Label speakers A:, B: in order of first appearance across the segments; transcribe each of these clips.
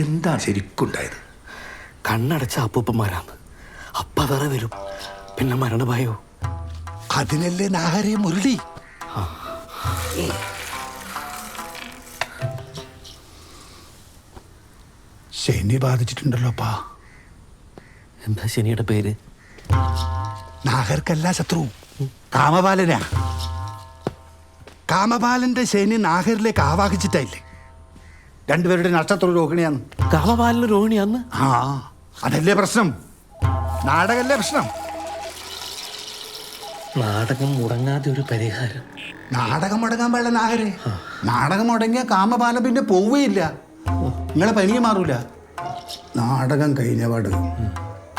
A: എന്താ ശരിക്കുണ്ടായത്?
B: കണ്ണടച്ച അപ്പൂപ്പന്മാരാണ്. അപ്പ വേറെ വരും, പിന്നെ മരണഭയോ.
A: അതിനല്ലേ നാഹരെ മുരളി. ശനി ബാധിച്ചിട്ടുണ്ടല്ലോപ്പാ.
B: എന്താ ശനിയുടെ പേര്?
A: നാഹർക്കല്ല ശത്രു, കാമപാലനാ. കാമപാലന്റെ ശനി നാഹരിലേക്ക് ആവാഹിച്ചിട്ടായില്ലേ. രണ്ടുപേരുടെ നക്ഷത്ര രോഹിണിയാന്ന്.
B: കാമപാലന് രോഹിണിയാന്ന്?
A: ആ, അതല്ലേ പ്രശ്നം. നാടകല്ലേ പ്രശ്നം.
B: നാടകം മുടങ്ങാതെ ഒരു പരിഹാരം.
A: നാടകം മുടങ്ങാൻ പാടില്ല നാഹരെ. നാടകം മുടങ്ങിയ കാമപാലം പിന്നെ പോവുകയില്ല. നിങ്ങളെ പനിയെ മാറൂല. നാടകം കഴിഞ്ഞപാട്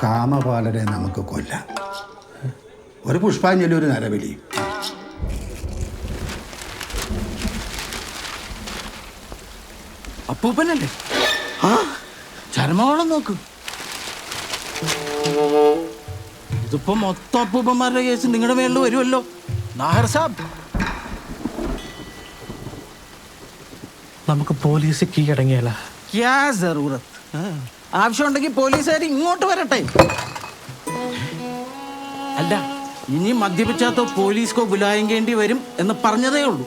A: കാമപാലനെ നമുക്ക് കൊല്ലാം. ഒരു പുഷ്പാഞ്ജലി, ഒരു നരബലി.
B: അപ്പൂപ്പനല്ലേ? ആ, ചരമോളം നോക്ക്. ഇതിപ്പോ മൊത്തം അപ്പൂപ്പന്മാരുടെ കേസ് നിങ്ങളുടെ മേളിൽ വരുമല്ലോ നാഹർ സാബ്. നമുക്ക് പോലീസ് കീഴടങ്ങിയല്ല. ആവശ്യമുണ്ടെങ്കിൽ പോലീസുകാർ ഇങ്ങോട്ട് വരട്ടെ. അല്ല, ഇനി മദ്യപിച്ചാത്തോ പോലീസ്ക്കോ ബുലായിക്കേണ്ടി വരും എന്ന് പറഞ്ഞതേ ഉള്ളൂ.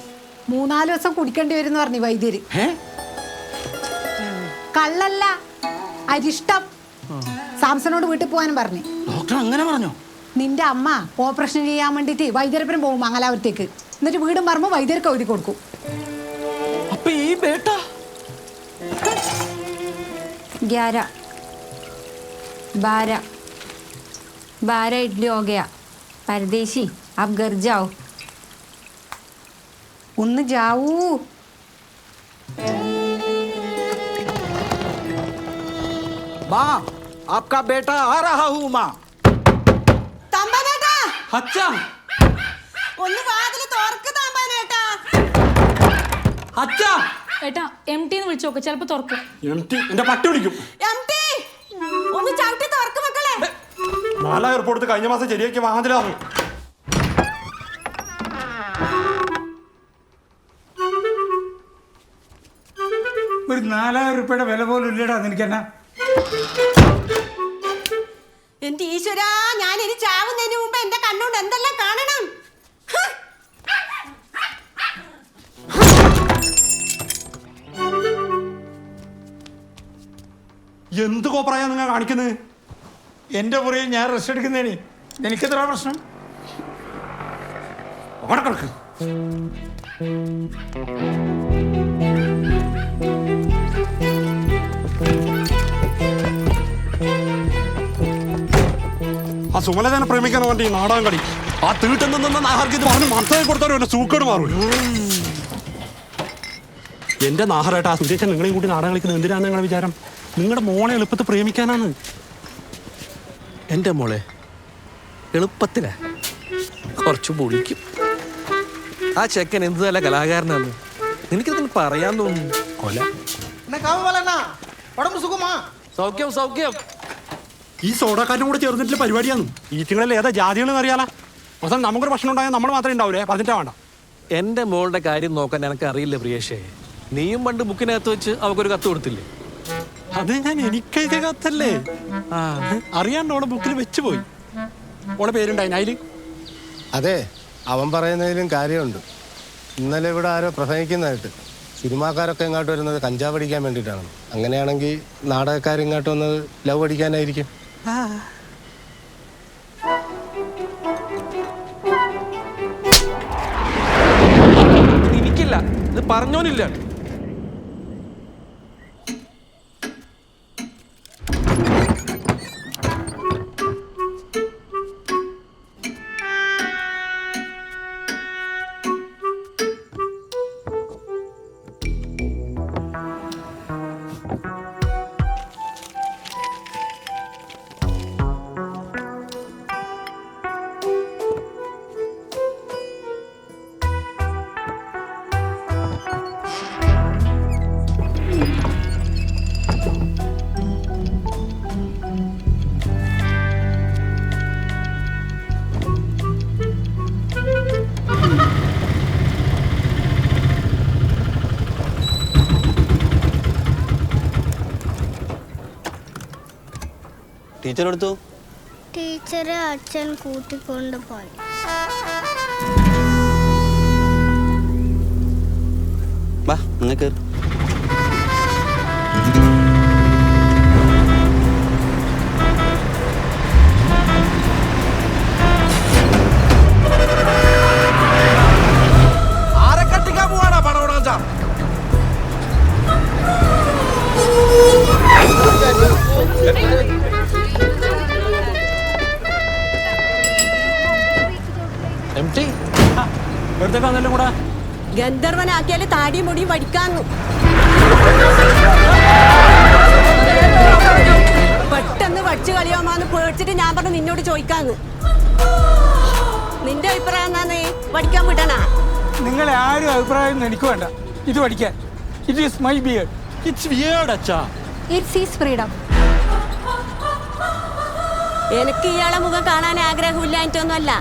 C: 3-4 ദിവസം കുടിക്കേണ്ടി വരും എന്ന് പറഞ്ഞു വൈദ്യര്. കള്ളല്ല, അരിഷ്ടം. സാംസണോട് വീട്ടിൽ പോകാനും പറഞ്ഞു.
B: ഡോക്ടർ അങ്ങനെ പറഞ്ഞോ?
C: നിന്റെ അമ്മ ഓപ്പറേഷൻ ചെയ്യാൻ വേണ്ടിട്ട് വൈദ്യരപ്പുരം പോകും മംഗലാപുരത്തേക്ക്. എന്നിട്ട് വീടും പറമ്പോ വൈദ്യർക്ക് എഴുതി കൊടുക്കും.
B: അപ്പൊ ഈ ബേട്ട
D: 11 12 12 इडली हो गया. परदेशी आप घर जाओ.
C: ഒന്ന് ജാവൂ.
B: माँ, आपका बेटा आ रहा हूँ माँ. अच्छा.
C: ഒന്ന് വാതിൽ തുറക്ക് താമ്പാനേട്ടാ.
B: अच्छा.
E: ഏട്ടാ MT എന്ന് വിളിച്ചോക്കെ, ചിലപ്പോ തുറക്കും.
B: എന്റെ പട്ടി വിളിക്കും.
C: ഒന്ന് ചവിട്ടി തുറക്ക് മക്കളെ.
F: 4000 ഉറുപ്പിക കൊടുത്ത് കഴിഞ്ഞ മാസം ശരിയാക്കി വാങ്ങത്തിലാവും.
G: ഒരു 4000 ഉറുപ്പിയുടെ വില പോലും ഇല്ലടാ നിനക്കെന്നാ.
C: എന്റെ ഈശ്വരാ, ഞാൻ ഇനി ചാവുന്നതിന് മുമ്പ് എന്റെ കണ്ണുകൊണ്ട് എന്തെല്ലാം കാണണം.
F: എന്ത് കോപ്രായാ നിങ്ങൾ കാണിക്കുന്നത്?
G: എന്റെ പുറയിൽ ഞാൻ റെസ്റ്റ് എടുക്കുന്നതിന് എനിക്കെത്ര പ്രശ്നം?
F: അവിടെ കിടക്ക്. ആ സുമലതനെ പ്രേമിക്കാൻ വേണ്ടി ഈ നാടകം കളി. ആ തീട്ടം നിന്ന് നാഹർക്ക് ഇത് പറഞ്ഞ് മനസ്സിലാക്കി കൊടുത്താലും എന്റെ സൂക്കേട് മാറൂല. എന്റെ നാഹറായിട്ട് ആ സുരേഷൻ നിങ്ങളെയും കൂടി നാടകം കളിക്കുന്നത് എന്തിനാണ് നിങ്ങളുടെ വിചാരം? നിങ്ങളുടെ മോളെ എളുപ്പത്തിൽ പ്രേമിക്കാനാണ്.
B: എന്റെ മോളെ എളുപ്പത്തിലാ കുറച്ച് പൊളിക്കും. ആ ചെക്കൻ എന്ത് നല്ല കലാകാരനാണ്. നിനക്കിതിന് പറയാൻ തോന്നുന്നു. കൊല. സൗഖ്യം സൗഖ്യം.
F: ഈ സോഡക്കാരനും കൂടെ ചേർന്നിട്ടുള്ള പരിപാടിയാണ്. ഈറ്റുകളിൽ ഏതാ ജാതികളെന്ന് അറിയാലോ. അവസാനം നമുക്കൊരു പ്രശ്നം ഉണ്ടായാൽ നമ്മൾ മാത്രമേ ഉണ്ടാവൂലേ, പറഞ്ഞിട്ടാ വേണ്ട.
B: എന്റെ മോളുടെ കാര്യം നോക്കാൻ എനിക്ക് അറിയില്ല പ്രിയേഷേ. നീയും പണ്ട് ബുക്കിനകത്ത് വെച്ച് അവക്കൊരു കത്ത് കൊടുത്തില്ലേ?
F: അത് ഞാൻ എനിക്കെഴുതിയ കത്തല്ലേ. അറിയാണ്ട് ഓളെ ബുക്കിൽ വെച്ച് പോയി. ഓളെ പേരുണ്ടായി അതില്.
H: അതെ, അവൻ പറയുന്നതിലും കാര്യമുണ്ട്. ഇന്നലെ ഇവിടെ ആരോ പ്രസംഗിക്കുന്നതായിട്ട്. സിനിമാക്കാരൊക്കെ ഇങ്ങോട്ട് വരുന്നത് കഞ്ചാവ് അടിക്കാൻ വേണ്ടിയിട്ടാണ്. അങ്ങനെയാണെങ്കിൽ നാടകക്കാരിങ്ങോട്ട് വന്നത് ലവ് അടിക്കാനായിരിക്കും.
B: എനിക്കില്ല, ഇത് പറഞ്ഞോനില്ല.
I: ടീച്ചറെടുത്തു.
J: ടീച്ചറെ അച്ഛൻ കൂട്ടിക്കൊണ്ട് പോയി.
I: വാ നിങ്ങൾക്ക്
B: ആരെ കട്ടിക്കാൻ പോവാടാ പടവടാ?
F: എടുത്തേക്കാന്നെല്ലാം കൂടെ
C: ഗന്ധർവനാക്കിയാല് താടിയും മുടിയും പഠിക്കാന്നു. പെട്ടെന്ന് പഠിച്ചു കളിയാമാന്ന് പേടിച്ചിട്ട് ഞാൻ പറഞ്ഞു നിന്നോട് ചോദിക്കാന്ന്. നിന്റെ അഭിപ്രായം എന്നാന്ന്? പഠിക്കാൻ വിടണാ?
G: നിങ്ങളെ ആരും അഭിപ്രായം എനിക്ക് വേണ്ട. ഇത് പഠിക്കാൻ. It is my beard.
F: It's weird അച്ഛാ.
D: It's is freedom.
C: എനിക്ക് ഇയാളെ മുഖം കാണാൻ ആഗ്രഹമില്ലായിട്ടൊന്നുമല്ല.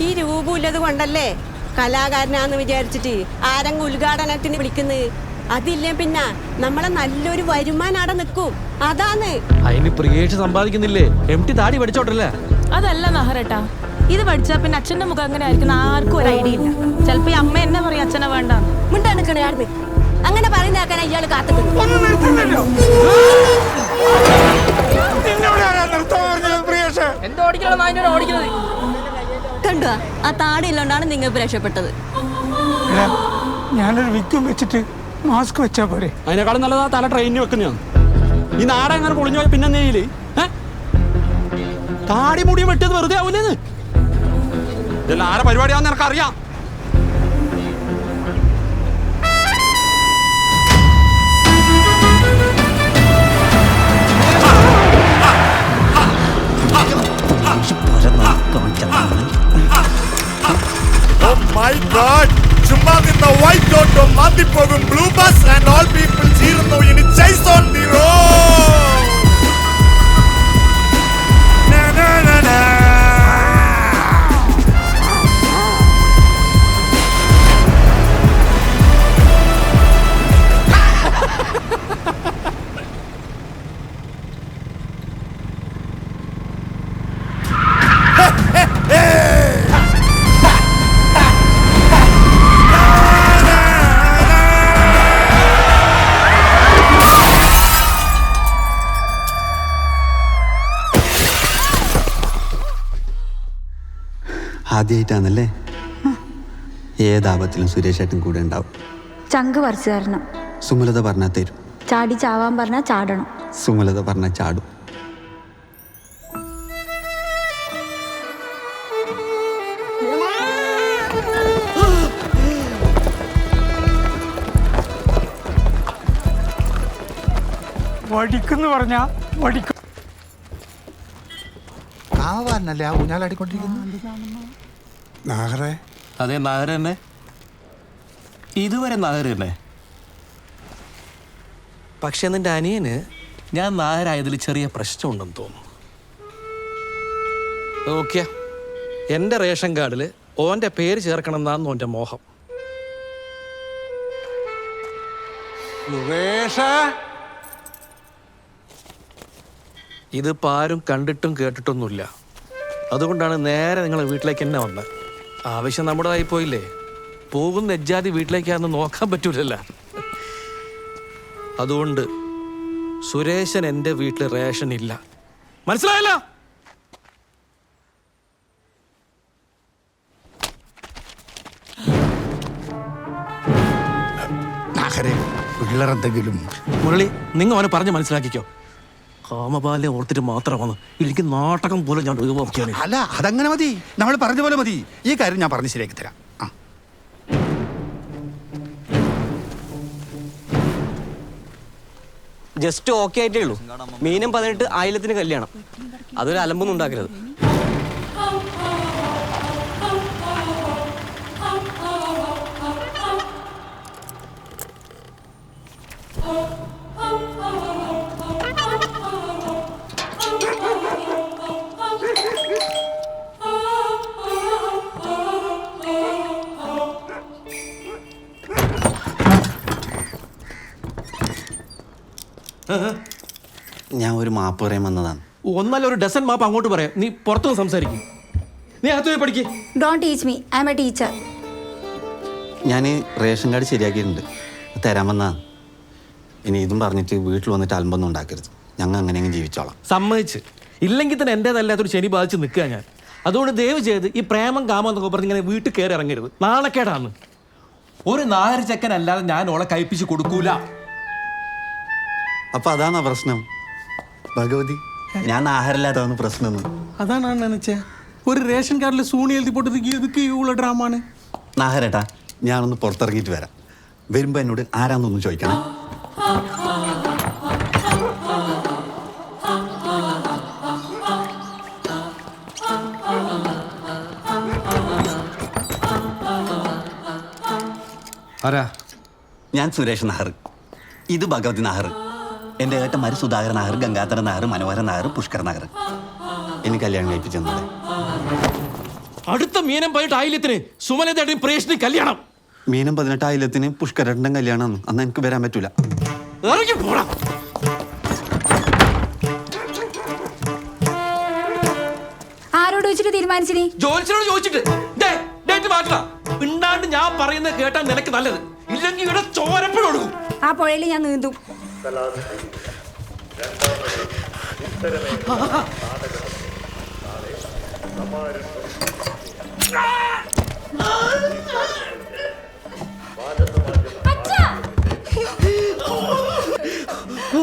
C: ഈ രൂപമില്ലത് കൊണ്ടല്ലേ കലാകാരനാന്ന് വിചാരിച്ചിട്ട് ആരെങ്കിലും ഉദ്ഘാടനത്തിന് വിളിക്കുന്നത്. അതില്ലേ പിന്നെ നമ്മളെ നല്ലൊരു വരുമാനം അവിടെ നിൽക്കും. അതാന്ന്.
B: അതിന് പ്രിയേഷ് സമ്പാദിക്കുന്നില്ലേ? MT താടി പഠിച്ചോട്ടല്ലേ?
E: അതല്ല നഹറേട്ടാ, ഇത് പഠിച്ചാ പിന്നെ അച്ഛന്റെ മുഖം അങ്ങനെ ആയിരിക്കും ആർക്കും ഒരു ഐഡിയ ഇല്ല. ചിലപ്പോ ഈ അമ്മ എന്നെ പറയും അച്ഛനെ വേണ്ട.
C: മിണ്ടാണിക്കണേ ആടുന്ന്. അങ്ങനെ പറയുന്നേക്കാനാ ഇയാള് കാത്തുക്കുന്നു.
G: ഒന്ന് നിർത്തുന്നല്ലോ. നിന്നോട് ആരാ നിർത്താൻ പറഞ്ഞത് പ്രിയേഷ്?
E: എന്തോ ഓടിക്കണം ഓടിക്കുന്നത്.
C: കണ്ടോ, ആ താടിയില്ലോണ്ടാണ് നിങ്ങൾ രക്ഷപ്പെട്ടത്.
G: എടാ, ഞാനൊരു വിക്കും വെച്ചിട്ട് മാസ്ക് വെച്ചാ പോരെ?
F: അതിനേക്കാളും നല്ലതാ തല ട്രെയിനിന് വെക്കുന്നതാണ്. ഈ നാടൻ എങ്ങനെ പൊളിഞ്ഞു പോയാൽ പിന്നെ നെയ്യില് താടി മുടിയും വെട്ടിയത് വെറുതെ ആവൂലേന്ന്. ഇതെല്ലാം ആരെ പരിപാടിയാണെന്ന് എനിക്കറിയാം.
K: ചുമ്മാ നിന്ന വൈറ്റ് ഓട്ടോ മാറ്റിപ്പോകും blue bus and all people ചീറുന്നു ഇനി ചൈസ് ഓൺ ദി റോഡ്.
I: ആദ്യമായിട്ടാണല്ലേ? ഏതാപത്തിലും സുരേഷ് ഏട്ടൻ കൂടെ ഉണ്ടാവും.
D: ചങ്ക് പറിച്ചു തരണം.
I: സുമലത പറഞ്ഞാൽ തരും.
D: ചാടി ചാവാൻ പറഞ്ഞാൽ ചാടണം.
I: സുമലത പറഞ്ഞാൽ ചാടും.
G: വടിക്കെന്ന് പറഞ്ഞാ വടിക്കും.
A: കാവാനല്ലേ ആ ഊഞ്ഞാലാടിക്കൊണ്ടിരിക്കുന്നത്?
H: നാഗറേ,
I: അതെ നാഗർ തന്നെ. ഇതുവരെ നാഗർ തന്നെ.
B: പക്ഷെ നിന്റെ അനിയന് ഞാൻ നായരായതിൽ ചെറിയ പ്രശ്നമുണ്ടെന്ന് തോന്നുന്നു. ഓക്കെ, എൻ്റെ റേഷൻ കാർഡിൽ ഓൻ്റെ പേര് ചേർക്കണം എന്നാന്ന് ഓൻ്റെ മോഹം. ഇതിപ്പോൾ ആരും കണ്ടിട്ടും കേട്ടിട്ടൊന്നുമില്ല. അതുകൊണ്ടാണ് നേരെ നിങ്ങളെ വീട്ടിലേക്ക് തന്നെ വന്നത്. ആവശ്യം നമ്മുടേതായി പോയില്ലേ? പോകുന്ന എജ്ജാതി വീട്ടിലേക്കാന്ന് നോക്കാൻ പറ്റൂലല്ലോ. അതുകൊണ്ട് സുരേശൻ എൻ്റെ വീട്ടിൽ റേഷൻ ഇല്ല. മനസ്സിലായല്ലോ?
A: പിള്ളേരെന്തെങ്കിലും
B: മുരളി, നിങ്ങൾ അവനെ പറഞ്ഞ് മനസ്സിലാക്കിക്കോ. കാമപാലെ ഓർത്തിട്ട് മാത്രം വന്ന് എനിക്ക് നാടകം പോലെ ഞാൻ ഒഴിവാക്കിയാണ്.
A: അല്ല, അതങ്ങനെ മതി. നമ്മൾ പറഞ്ഞ പോലെ മതി. ഈ കാര്യം ഞാൻ പറഞ്ഞ് ശരിയാക്കി തരാം.
I: ജസ്റ്റ് ഓക്കെ ആയിട്ടേ ഉള്ളൂ. മീനും 18 ആയിലത്തിന് കല്യാണം. അതൊരു അലമ്പൊന്നും ഉണ്ടാക്കരുത്. ഞാൻ ഒരു മാപ്പ് പറയാൻ വന്നതാണ്.
B: ഒന്നല്ല ഒരു ഡസൻ മാപ്പ് അങ്ങോട്ട് പറയാം. നീ പുറത്തുനിന്ന് സംസാരിക്കും. നീ അകത്ത് പോയി പഠിക്ക്.
D: Don't teach me, I M A teacher.
L: ഞാൻ റേഷൻ കാർഡ് ശരിയാക്കിയിട്ടുണ്ട്, തരാൻ വന്നാ. ഇനി ഇതും പറഞ്ഞിട്ട് വീട്ടിൽ വന്നിട്ട് അലമ്പൊന്നും ഉണ്ടാക്കരുത്. ഞങ്ങൾ അങ്ങനെയെങ്കിലും ജീവിച്ചോളാം.
B: സമ്മതിച്ച്. ഇല്ലെങ്കിൽ തന്നെ എൻ്റേതല്ലാത്തൊരു ശനി ബാധിച്ച് നിൽക്കുക ഞാൻ. അതുകൊണ്ട് ദയവ് ചെയ്ത് ഈ പ്രേമം കാമം എന്നൊക്കെ പറഞ്ഞ് ഇങ്ങനെ വീട്ടിൽ കയറി ഇറങ്ങരുത്. നാണക്കേടാന്ന്. ഒരു നായർ ചെക്കനല്ലാതെ ഞാൻ ഓളെ കഴിപ്പിച്ച് കൊടുക്കൂല.
L: അപ്പൊ അതാണോ പ്രശ്നം ഭഗവതി? ഞാൻ ആഹാരമില്ലാത്തതാണ് പ്രശ്നം.
B: അതാണ് നനച്ചേ ഒരു റേഷൻ കാർഡിൽ സൂണി എഴുതി പോട്ടത് ഉള്ള ഡ്രാമാണ്.
L: നാഹരേട്ടാ, ഞാനൊന്ന് പുറത്തിറങ്ങിയിട്ട് വരാം. വരുമ്പോ എന്നോട് ആരാന്നൊന്ന് ചോദിക്കണം.
A: ആരാ?
L: ഞാൻ സുരേഷ് നായർ. ഇത് ഭഗവതി നായർ. എൻ്റെ ഏട്ടന്മാര് സുധാകരൻ നായർ, ഗംഗാധരൻ നായർ, മനോഹരൻ നായർ, പുഷ്കർ നായർ. എനിക്ക് കല്യാണം കഴിപ്പിച്ചു തന്നത്.
B: അടുത്ത മീനം 18 ആയില്യത്തിന് സുമനതയുടെയും പ്രേഷന് കല്യാണം.
L: മീനം 18 ആയില്യത്തിന് പുഷ്കരേട്ടൻ്റെ കല്യാണം. അന്ന് എനിക്ക് വരാൻ പറ്റൂല.
B: ഇറങ്ങി പോടാ.
D: ആരോട് വെച്ചിട്ട് തീരുമാനിച്ചിനി?
B: ജോലിസിനോട് ചോദിച്ചിട്ട് ഡേറ്റ് മാറ്റാ. പിണ്ടാണ്ട് ഞാൻ പറയുന്നത് കേട്ടാൽ നിനക്ക് നല്ലത്. ഇല്ലെങ്കിൽ ഇവിടെ ചോരപ്പഴം കൊടുക്കും.
D: ആ പുഴയിൽ ഞാൻ നീന്തും.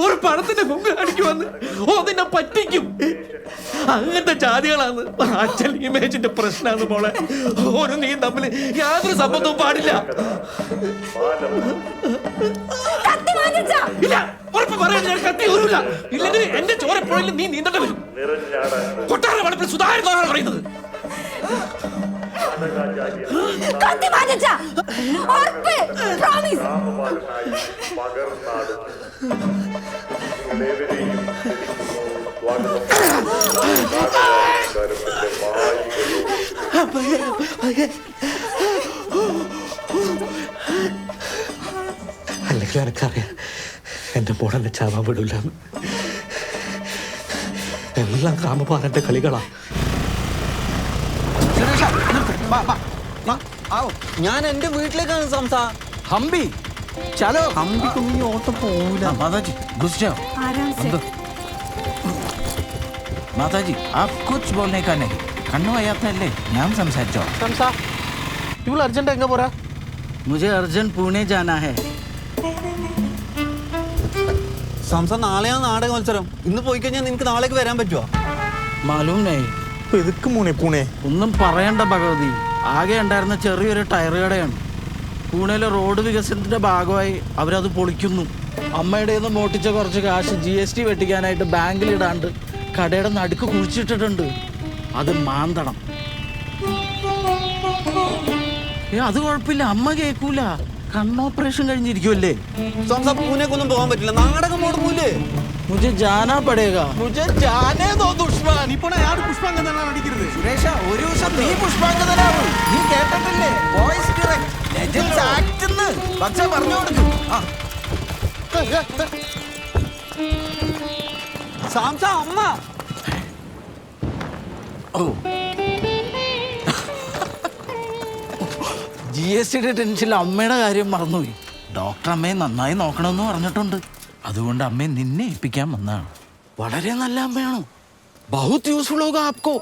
B: ഒരു പണത്തിന്റെ മുമ്പ് കാണിക്കുവന്ന് നിന്നെ പറ്റിക്കും. അങ്ങനത്തെ ജാതികളാണ് അച്ഛൻ ഇമേജിന്റെ പ്രശ്നമാണ് മോളെ. ഓരോ നീ തമ്മിൽ യാതൊരു സംബന്ധവും പാടില്ല. ഇല്ല, ഉറപ്പ് പറയാൻ ഞാൻ കത്തി ഊരില്ല. ഇല്ലെങ്കിൽ എന്റെ ചോരപ്പുഴയിൽ നീ നീന്തേണ്ടി വരും. കൊട്ടാര വളപ്പിൽ സുധാകരൻ പറയുന്നത്. അല്ലെങ്കിൽ എനിക്കറിയാം എന്റെ മോളെന്നെ ചാവാൻ വിടില്ല. എല്ലാം കാമപാലന്റെ കളികളാ.
L: ഞാൻ എന്റെ വീട്ടിലേക്കാണ് സംസാ.
I: ഹംബി ചലോ.
L: അമ്പിക്കൊന്നും ഈ ഓട്ടം പോവില്ല.
I: മാതാജി घुस जाओ.
D: ആരാം സെ?
I: മാതാജി ആപ് കുച്ച് ബോൾനെ കാ നഹീ. കണ്ണു വയ്യാത്തല്ലേ, ഞാൻ സംസാരിച്ചോ.
B: ഇവൾ അർജന്റ് എങ്ങ പോരാ?
I: മുझे अर्जेंट पुणे जाना है.
L: സംസാ, നാളെയാണ് നാടക മത്സരം. ഇന്ന് പോയി കഴിഞ്ഞാൽ നിനക്ക് നാളേക്ക് വരാൻ പറ്റുമോ?
I: മാലൂം നഹീ.
F: എതുക്ക് പൂനെ?
I: ഒന്നും പറയണ്ട ഭഗവതി. ആകെ ഉണ്ടായിരുന്ന ചെറിയൊരു ടയർ കടയാണ്. പൂണെയിലെ റോഡ് വികസനത്തിന്റെ ഭാഗമായി അവരത് പൊളിക്കുന്നു. അമ്മയുടെ നിന്ന് മോട്ടിച്ച കുറച്ച് കാശ് GST വെട്ടിക്കാനായിട്ട് ബാങ്കിലിടാണ്ട് കടയുടെ നടുക്ക് കുഴിച്ചിട്ടിട്ടുണ്ട്. അത് മാന്തണം. അത് കുഴപ്പമില്ല, അമ്മ കേൾക്കൂല. കണ്ണോപ്പറേഷൻ കഴിഞ്ഞിരിക്കുമല്ലേ.
L: സംസാ, പൂനെക്കൊന്നും പോകാൻ പറ്റില്ല. നാടകം മുടങ്ങൂലേ?
I: മുझे जाना पड़ेगा.
B: മുझे ജാനേ ദോ ദുഷ്മാൻ.
I: സുരേഷ, ഒരു ദിവസം നീ പുഷ്പാങ്കതനാവും. നീ കേട്ടിട്ടില്ലേ? വോയിസ് ഡയറക്റ്റ് ലെജൻഡ്സ് ആക്ട് എന്ന് പക്ഷെ പറഞ്ഞു കൊടുക്കും.
L: സാംസാ, അമ്മ.
I: GSTയുടെ ടെൻഷനിൽ അമ്മയുടെ കാര്യം മറന്നുപോയി. ഡോക്ടർ അമ്മയെ നന്നായി നോക്കണമെന്ന് പറഞ്ഞിട്ടുണ്ട്. അതുകൊണ്ട് അമ്മയെ നിന്നെ ഏൽപ്പിക്കാൻ വന്നതാണ്. വളരെ നല്ല അമ്മയാണ്. ബഹുത് യൂസ്ഫുൾ ഹോഗാ ആപ്കോ.